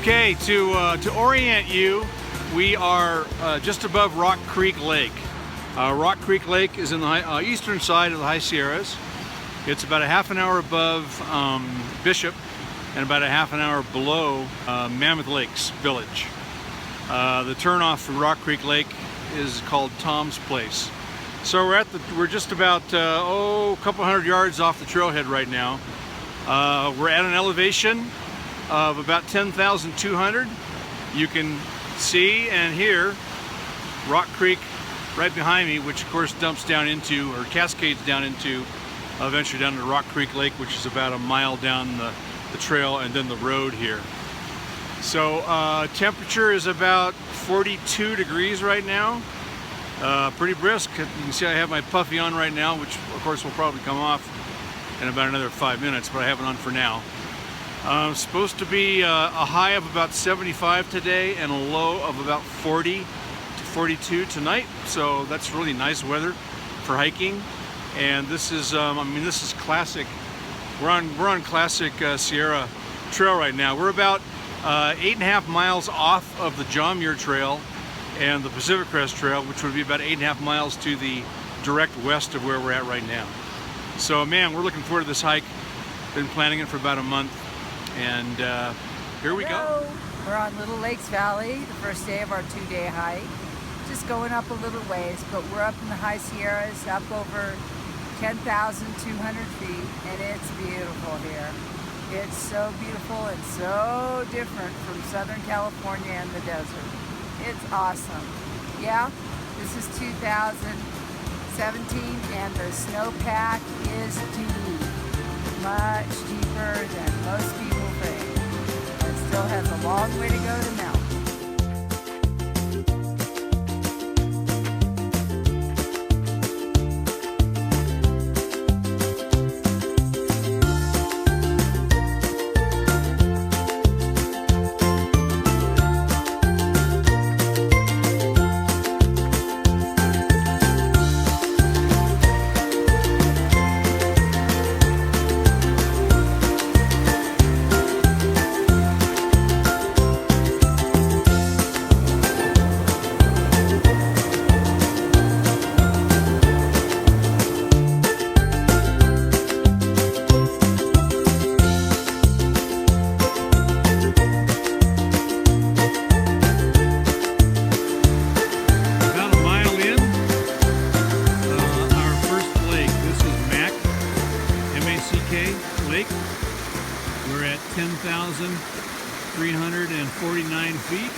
Okay, to orient you, we are just above Rock Creek Lake. Rock Creek Lake is in the eastern side of the High Sierras. It's about a half an hour above Bishop and about a half an hour below Mammoth Lakes village. The turnoff for Rock Creek Lake is called Tom's Place. So we're just about a couple hundred yards off the trailhead right now. We're at an elevation of about 10,200. You can see and hear Rock Creek right behind me, which of course dumps down into, or cascades down into, eventually down to Rock Creek Lake, which is about a mile down the trail and then the road here. So temperature is about 42 degrees right now. Pretty brisk. You can see I have my puffy on right now, which of course will probably come off in about another 5 minutes, but I have it on for now. Supposed to be a high of about 75 today and a low of about 40 to 42 tonight. So that's really nice weather for hiking. And this is, I mean, this is classic. We're on classic Sierra Trail right now. We're about 8.5 miles off of the John Muir Trail and the Pacific Crest Trail, which would be about 8.5 miles to the direct west of where we're at right now. So man, we're looking forward to this hike. Been planning it for about a month, and here we go. We're on Little Lakes Valley, the first day of our 2-day hike. Just going up a little ways, but we're up in the High Sierras, up over 10,200 feet, and it's beautiful here. It's so beautiful and so different from Southern California and the desert. It's awesome. Yeah, this is 2017 and the snowpack is deep. Much deeper than most people think. It still has a long way to go to melt. Lake. We're at 10,349 feet.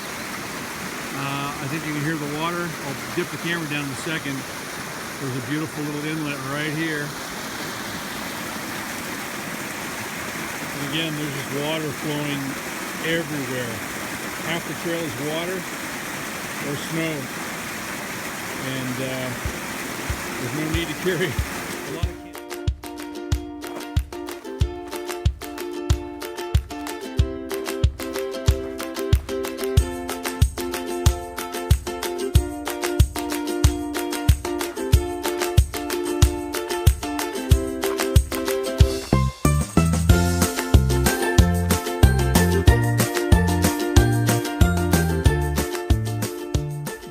I think you can hear the water. I'll dip the camera down in a second. There's a beautiful little inlet right here. And again, there's just water flowing everywhere. Half the trail is water or snow. And there's no need to carry a lot of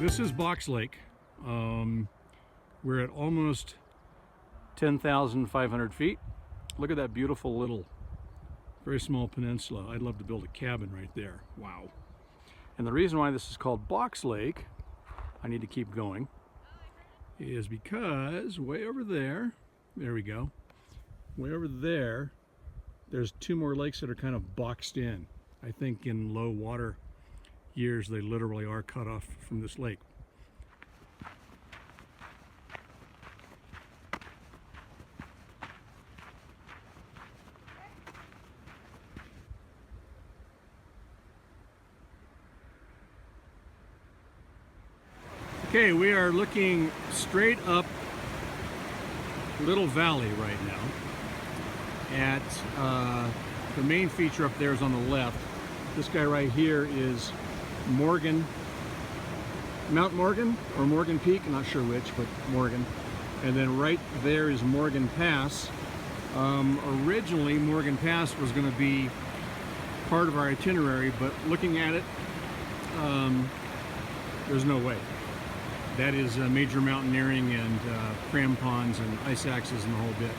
This is Box Lake. We're at almost 10,500 feet. Look at that beautiful little, very small peninsula. I'd love to build a cabin right there. Wow. And the reason why this is called Box Lake, I need to keep going, is because way over there, there we go, way over there, there's 2 more lakes that are kind of boxed in. I think in low water years they literally are cut off from this lake. Okay, we are looking straight up Little Valley right now at the main feature up there is on the left. This guy right here is Morgan, Mount Morgan or Morgan Peak, I'm not sure which, but Morgan. And then right there is Morgan Pass. Originally Morgan Pass was going to be part of our itinerary, but looking at it, there's no way. That is major mountaineering and crampons and ice axes and the whole bit.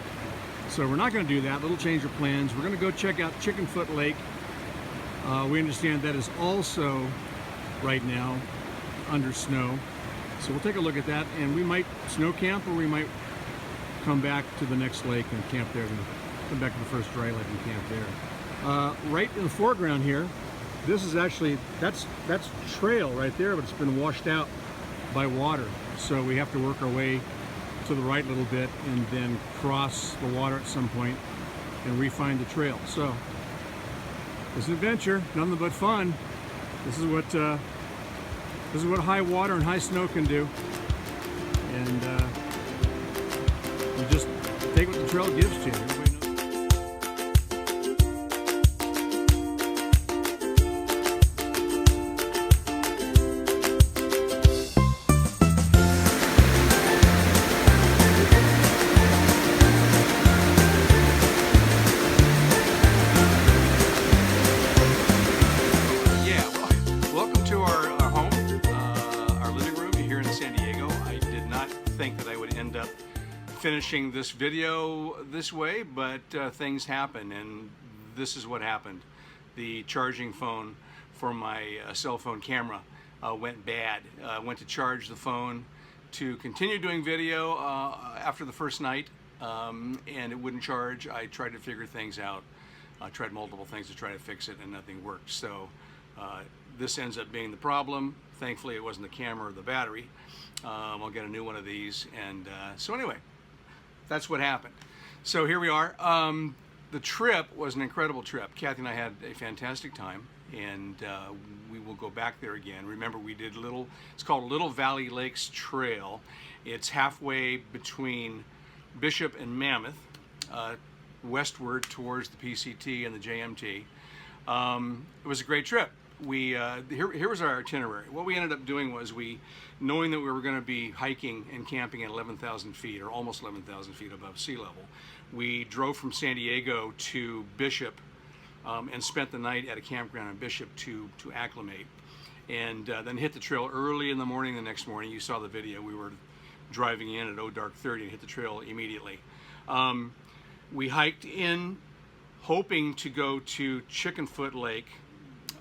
So we're not going to do that. Little change of plans. We're going to go check out Chickenfoot Lake. We understand that is also right now under snow. So we'll take a look at that, and we might snow camp, or we might come back to the next lake and camp there. Come back to the first dry lake and camp there. Right in the foreground here, this is actually, that's trail right there, but it's been washed out by water. So we have to work our way to the right a little bit and then cross the water at some point and re-find the trail. So it's an adventure, nothing but fun. This is what high water and high snow can do. And you just take what the trail gives to you. Everybody knows. That I would end up finishing this video this way, but things happen, and this is what happened. The charging phone for my cell phone camera went bad. Went to charge the phone to continue doing video after the first night, and it wouldn't charge. I tried to figure things out. I tried multiple things to try to fix it, and nothing worked. So this ends up being the problem. Thankfully, it wasn't the camera or the battery. I'll get a new one of these, and so anyway, that's what happened. So here we are. The trip was an incredible trip. Kathy and I had a fantastic time, and we will go back there again. Remember, we did it's called Little Valley Lakes Trail. It's halfway between Bishop and Mammoth, westward towards the PCT and the JMT. It was a great trip. Here was our itinerary. What we ended up doing was, knowing that we were going to be hiking and camping at 11,000 feet, or almost 11,000 feet above sea level, we drove from San Diego to Bishop and spent the night at a campground in Bishop to acclimate, and then hit the trail early in the morning the next morning. You saw the video. We were driving in at dark 30 and hit the trail immediately. We hiked in, hoping to go to Chickenfoot Lake,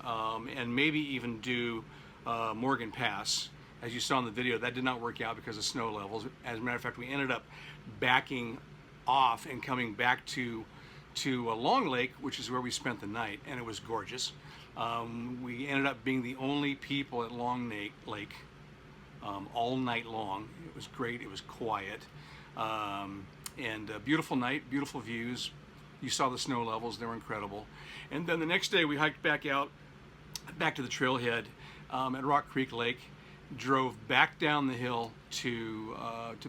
and maybe even do Morgan Pass. As you saw in the video, that did not work out because of snow levels. As a matter of fact, we ended up backing off and coming back to Long Lake, which is where we spent the night, and it was gorgeous. We ended up being the only people at Long Lake all night long. It was great. It was quiet, and a beautiful night, beautiful views. You saw the snow levels; they were incredible. And then the next day, we hiked back to the trailhead at Rock Creek Lake. Drove back down the hill to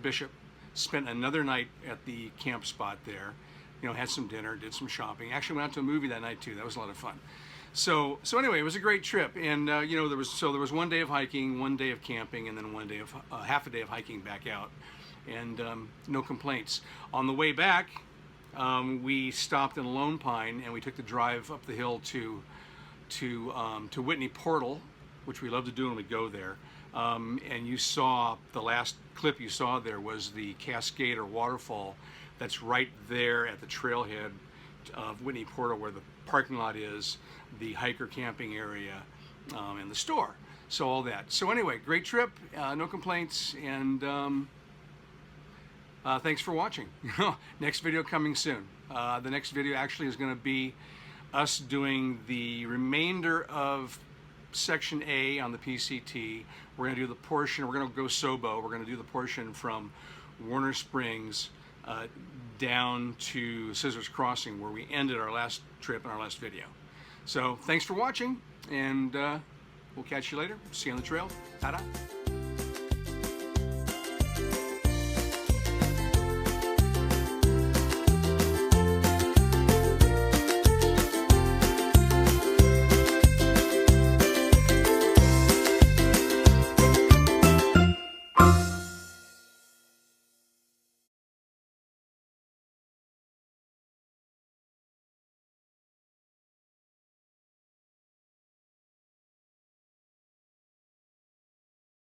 Bishop. Spent another night at the camp spot there. Had some dinner, did some shopping. Actually went out to a movie that night too. That was a lot of fun. So anyway, it was a great trip. And there was 1 day of hiking, 1 day of camping, and then 1 day of half a day of hiking back out. And no complaints. On the way back, we stopped in Lone Pine, and we took the drive up the hill to Whitney Portal, which we love to do when we go there. And you saw, the last clip you saw there was the cascade or waterfall that's right there at the trailhead of Whitney Portal, where the parking lot is, the hiker camping area, and the store. So all that. So anyway, great trip, no complaints, and thanks for watching. Next video coming soon. The next video actually is going to be us doing the remainder of Section A on the PCT. We're going to do the portion, we're going to go Sobo, we're going to do the portion from Warner Springs down to Scissors Crossing, where we ended our last trip in our last video. So thanks for watching, and we'll catch you later. See you on the trail. Ta-da.